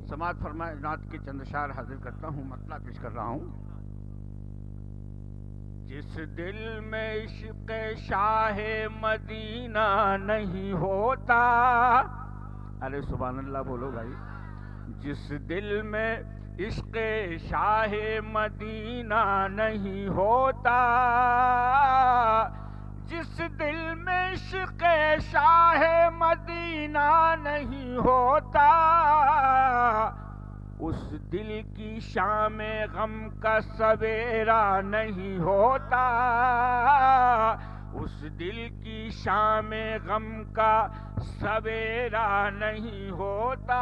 سماعت فرمائے نعت کے چند اشعار حاضر کرتا ہوں، مطلع پیش کر رہا ہوں۔ جس دل میں عشق شاہ مدینہ نہیں ہوتا، ارے سبحان اللہ بولو بھائی، جس دل میں عشق شاہ مدینہ نہیں ہوتا، جس دل میں عشق شاہ مدینہ نہیں ہوتا، اس دل کی شام غم کا سویرا نہیں ہوتا، اس دل کی شام غم کا سویرا نہیں ہوتا،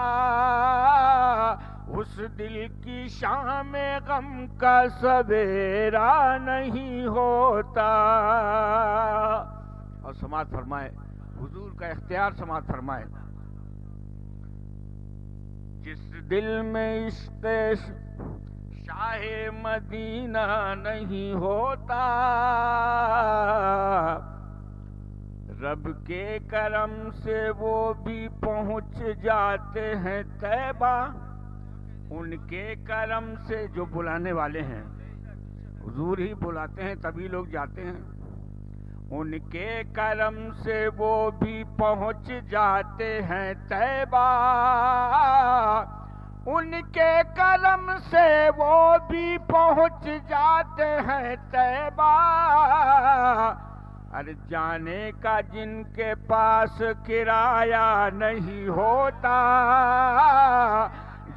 اس دل کی شام غم کا سویرا نہیں ہوتا۔ اور سماعت فرمائے، حضور کا اختیار سماعت فرمائے۔ جس دل میں عشق شاہ مدینہ نہیں ہوتا، رب کے کرم سے وہ بھی پہنچ جاتے ہیں طیبہ، ان کے کرم سے جو بلانے والے ہیں، حضور ہی بلاتے ہیں تبھی لوگ جاتے ہیں، ان کے کرم سے وہ بھی پہنچ جاتے ہیں طیبہ، ان کے کرم سے وہ بھی پہنچ جاتے ہیں طیبہ، ارے جانے کا جن کے پاس کرایہ نہیں ہوتا،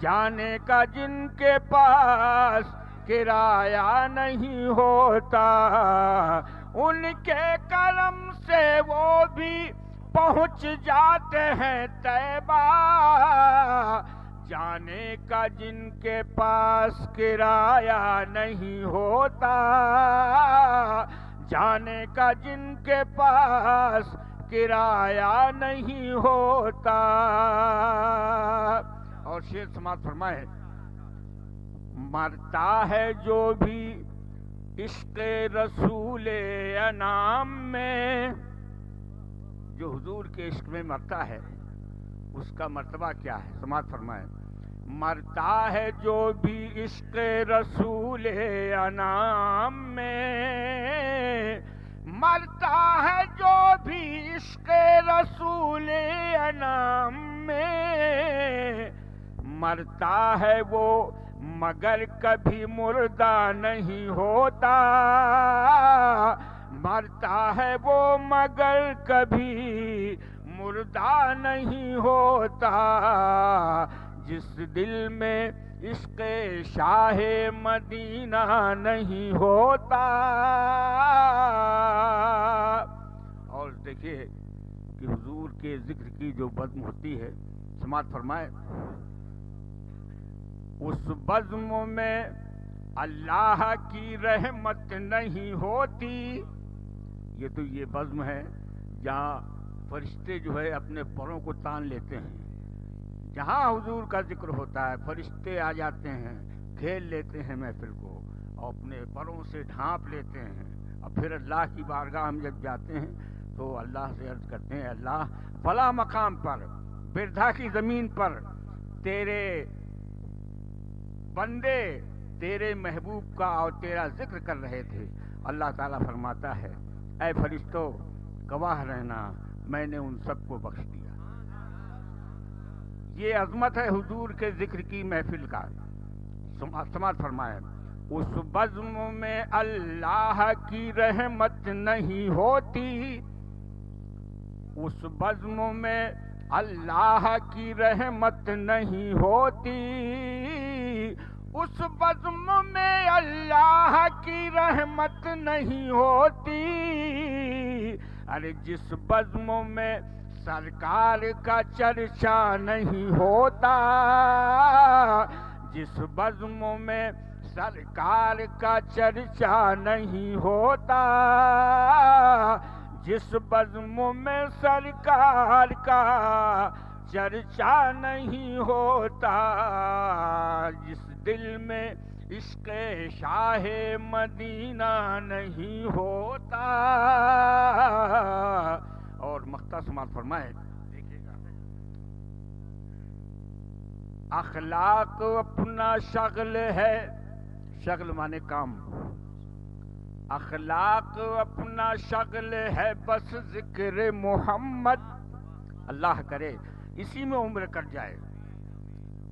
جانے کا جن کے پاس کرایہ نہیں ہوتا، ان کے کرم سے وہ بھی پہنچ جاتے ہیں طیبہ، جانے کا جن کے پاس کرایہ نہیں ہوتا، جانے کا جن کے پاس کرایہ نہیں ہوتا۔ اور شعر سماعت فرمائے، مرتا ہے جو بھی عشق رسول انام میں، جو حضور کے عشق میں مرتا ہے اس کا مرتبہ کیا ہے؟ سماعت فرمائے، مرتا ہے جو بھی عشق رسول انام میں، مرتا ہے جو بھی عشق رسول انام میں، مرتا ہے وہ مگر کبھی مردہ نہیں ہوتا، مرتا ہے وہ مگر کبھی مردہ نہیں ہوتا، جس دل میں عشق شاہ مدینہ نہیں ہوتا۔ اور دیکھیے کہ حضور کے ذکر کی جو بزم ہوتی ہے، سماعت فرمائے، اس بزم میں اللہ کی رحمت نہیں ہوتی، یہ تو یہ بزم ہے جہاں فرشتے جو ہے اپنے پروں کو تان لیتے ہیں، جہاں حضور کا ذکر ہوتا ہے فرشتے آ جاتے ہیں، کھیل لیتے ہیں محفل کو اور اپنے پروں سے ڈھانپ لیتے ہیں، اور پھر اللہ کی بارگاہ ہم جب جاتے ہیں تو اللہ سے عرض کرتے ہیں، اللہ فلاں مقام پر بردھا کی زمین پر تیرے بندے تیرے محبوب کا اور تیرا ذکر کر رہے تھے، اللہ تعالیٰ فرماتا ہے، اے فرشتوں گواہ رہنا، میں نے ان سب کو بخش دیا۔ یہ عظمت ہے حضور کے ذکر کی محفل کا۔ سماعت فرمائے، اس بزم میں اللہ کی رحمت نہیں ہوتی، اس بزم میں اللہ کی رحمت نہیں ہوتی، اس بزم میں اللہ کی رحمت نہیں ہوتی، ارے جس بزم میں سرکار کا چرچا نہیں ہوتا، جس بزم میں سرکار کا چرچا نہیں ہوتا، جس بزم میں سرکار کا چرچا نہیں ہوتا، جس دل میں عشق شاہ مدینہ نہیں ہوتا۔ اور مقطع سماعت فرمائے، دیکھیے گا اخلاق اپنا شغل ہے، شغل مانے کام، اخلاق اپنا شغل ہے، بس ذکر محمد، اللہ کرے اسی میں عمر کٹ جائے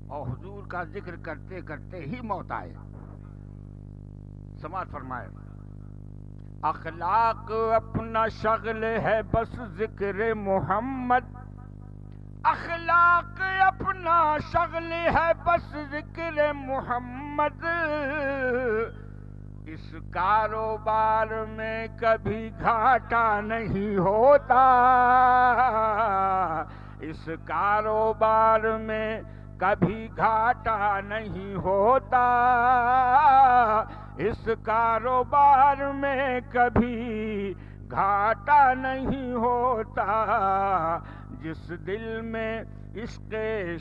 اور حضور کا ذکر کرتے کرتے ہی موت آئے۔ سماعت فرمائے، اخلاق اپنا شغل ہے، بس ذکر محمد، اخلاق اپنا شغل ہے، بس ذکر محمد، اس کاروبار میں کبھی گھاٹا نہیں ہوتا، اس کاروبار میں کبھی گھاٹا نہیں ہوتا، اس کاروبار میں کبھی گھاٹا نہیں ہوتا، جس دل میں عشق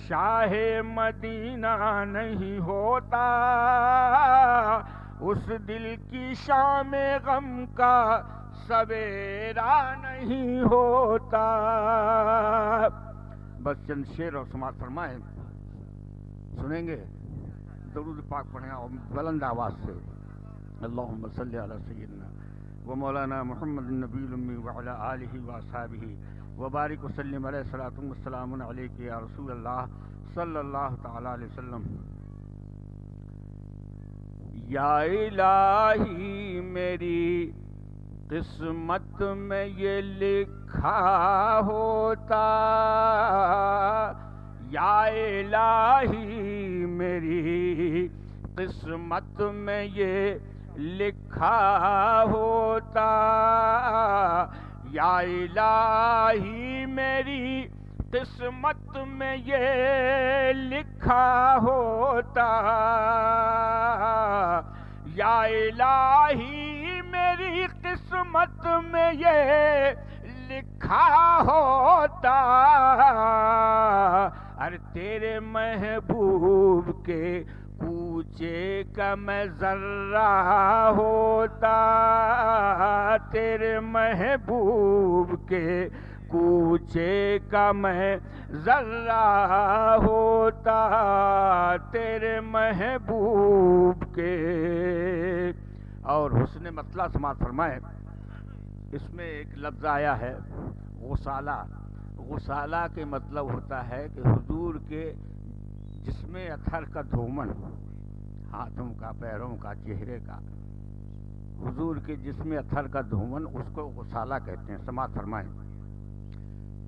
شاہ مدینہ نہیں ہوتا، اس دل کی شام غم کا سویرا نہیں ہوتا۔ بس چند شعر اور سماعت فرمائیں، سنیں گے، درود پاک پڑھیں اور بلند آواز سے، اللہم صلی علی سیدنا و مولانا محمد النبی الامی وعلی آلہ واصحابہ وبارک وسلم علیہ الصلوۃ والسلام علیک یا رسول اللہ صلی اللہ تعالی علیہ وسلم۔ یا الہی میری قسمت میں یہ لکھا ہوتا، یا الہی میری قسمت میں یہ لکھا ہوتا، یا الہی میری قسمت میں یہ لکھا ہوتا، یا الہی میری قسمت میں یہ لکھا ہوتا، ارے تیرے محبوب کے کوچے کا میں ذرہ ہوتا، تیرے محبوب کے کوچے کا میں ذرہ ہوتا، تیرے محبوب کے۔ اور حسن مطلع سماعت فرمائے، اس میں ایک لفظ آیا ہے غسالہ، غسالہ کے مطلب ہوتا ہے کہ حضور کے جسم اطہر کا دھومن، ہاتھوں کا، پیروں کا، چہرے کا، حضور کے جسم اطہر کا دھومن، اس کو غسالہ کہتے ہیں۔ سماعت فرمائیں،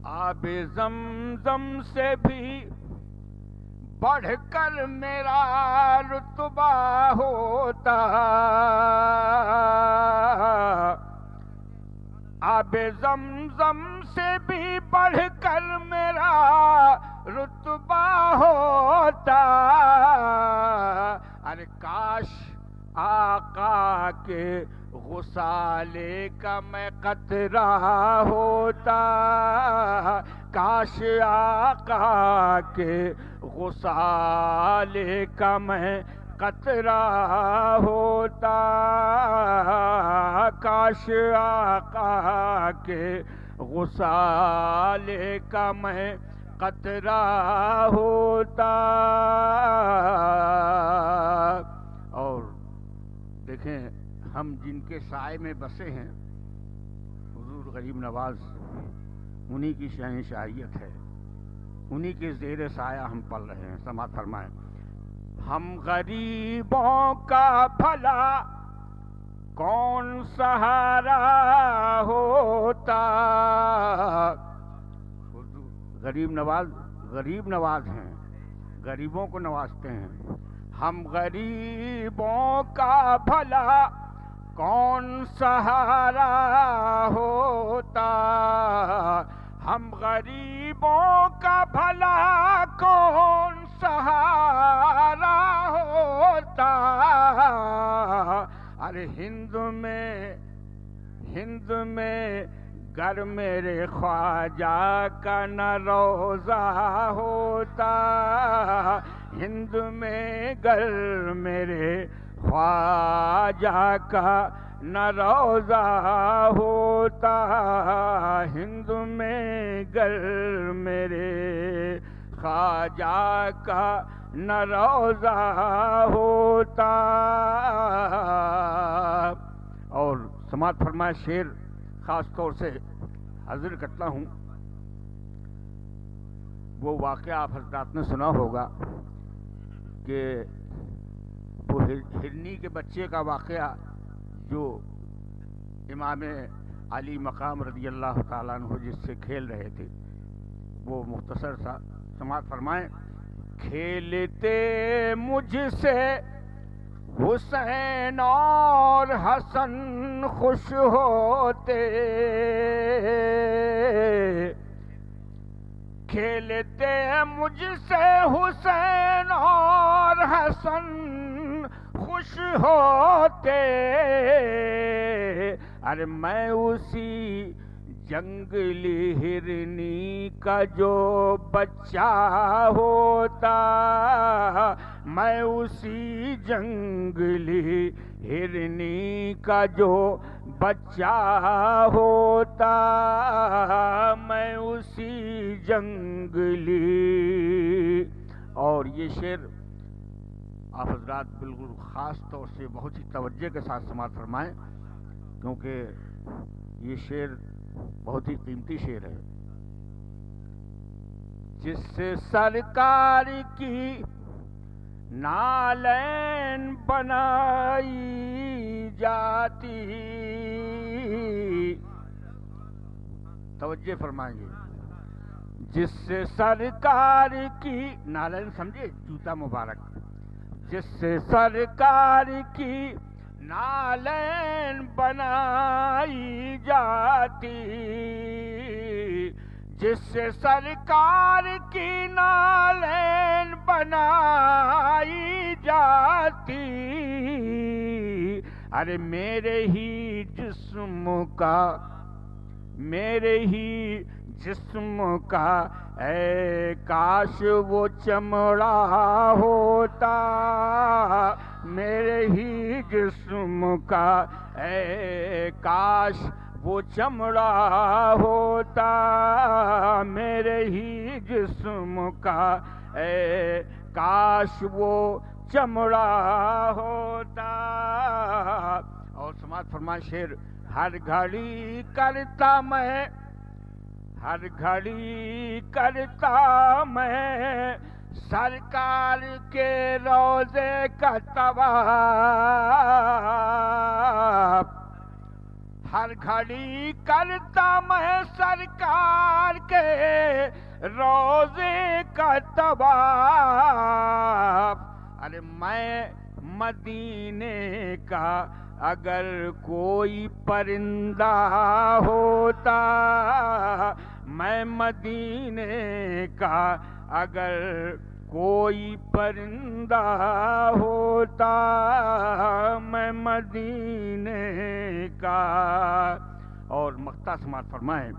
آب زمزم سے بھی بڑھ کر میرا رتبہ ہوتا، آب زمزم سے بھی بڑھ کر میرا رتبہ ہوتا، ارے کاش آقا کے غسالے کا میں قطرہ ہوتا، کاش آقا کے غسالے کا میں قطرہ ہوتا، کاش آقا کے غسالے کا میں قطرہ ہوتا۔ اور دیکھیں، ہم جن کے سائے میں بسے ہیں، حضور غریب نواز، انہی کی شہنشاہیت ہے، انہی کے زیر سایہ ہم پل رہے ہیں۔ سماعت فرمائیں، ہم غریبوں کا بھلا کون سہارا ہوتا، غریب نواز غریب نواز ہیں، غریبوں کو نوازتے ہیں، ہم غریبوں کا بھلا کون سہارا ہوتا، ہم غریبوں کا بھلا کون سہارا ہوتا، ارے ہند میں گر میرے خواجہ کا نہ روزہ ہوتا، ہند میں گر میرے خواجہ کا نہ روزہ ہوتا، ہند میں گر میرے خواجہ کا نہ روزہ ہوتا. اور سماعت فرمائے شعر خاص طور سے حاضر کرتا ہوں. وہ واقعہ آپ حضرات نے سنا ہوگا کہ وہ ہرنی کے بچے کا واقعہ جو امام علی مقام رضی اللہ تعالیٰ عنہ جس سے کھیل رہے تھے، وہ مختصر سا سماعت فرمائیں. کھیلتے مجھ سے حسین اور حسن خوش ہوتے، کھیلتے مجھ سے حسین اور حسن خوش ہوتے. ارے میں اسی جنگلی ہرنی کا جو بچہ ہوتا، میں اسی جنگلی ہرنی کا جو بچہ ہوتا، میں اسی جنگلی. اور یہ شعر آپ حضرات بالکل خاص طور سے بہت ہی توجہ کے ساتھ سماعت فرمائیں، کیونکہ یہ شعر بہت ہی قیمتی شعر ہے. جس سے سرکار کی نالین بنائی جاتی. توجہ فرمائیں گے. جس سے سرکار کی نالین سمجھے جوتا مبارک، جس سے سرکار کی نالین بنائی جاتی، جس سے سرکار کی نالین بنائی جاتی. ارے میرے ہی جسم کا، میرے ہی جسم کا اے کاش وہ چمڑا ہوتا، میرے ہی جسم کا اے کاش وہ چمڑا ہوتا، میرے ہی جسم کا اے کاش وہ چمڑا ہوتا. اور سماعت فرمائے شعر. ہر گھڑی کرتا میں، ہر گھڑی کرتا میں سرکار کے روضے کا طواف، ہر گھڑی کرتا میں سرکار کے روضے کا طواف. ارے میں مدینے کا اگر کوئی پرندہ ہوتا، میں مدینے کا اگر کوئی پرندہ ہوتا، میں مدینے کا. اور مقطع سماعت فرمائیں.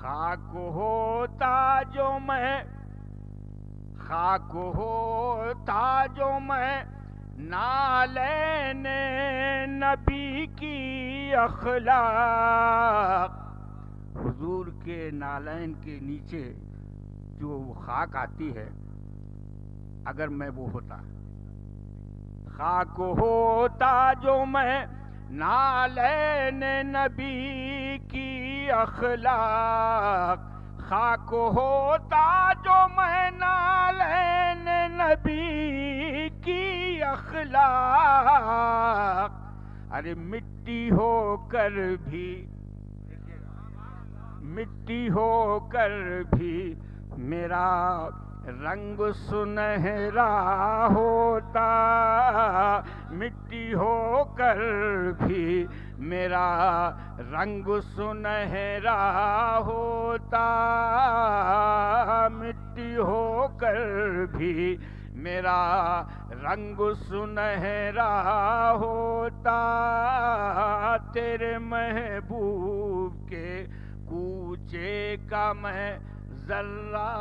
خاک ہوتا جو میں، خاک ہوتا جو میں نالین نبی کی اخلاق. حضور کے نالین کے نیچے جو خاک آتی ہے اگر میں وہ ہوتا. خاک ہوتا جو میں نالین نبی کی اخلاق، خاک ہوتا جو میں نالین نبی کی اخلاق. ارے مٹی ہو کر بھی، مٹی ہو کر بھی میرا رنگ سنہرا ہوتا، مٹی ہو کر بھی میرا رنگ سنہرا ہوتا، مٹی ہو کر بھی میرا رنگ سنہرا ہوتا. تیرے محبوب کے کوچے کا میں ذرہ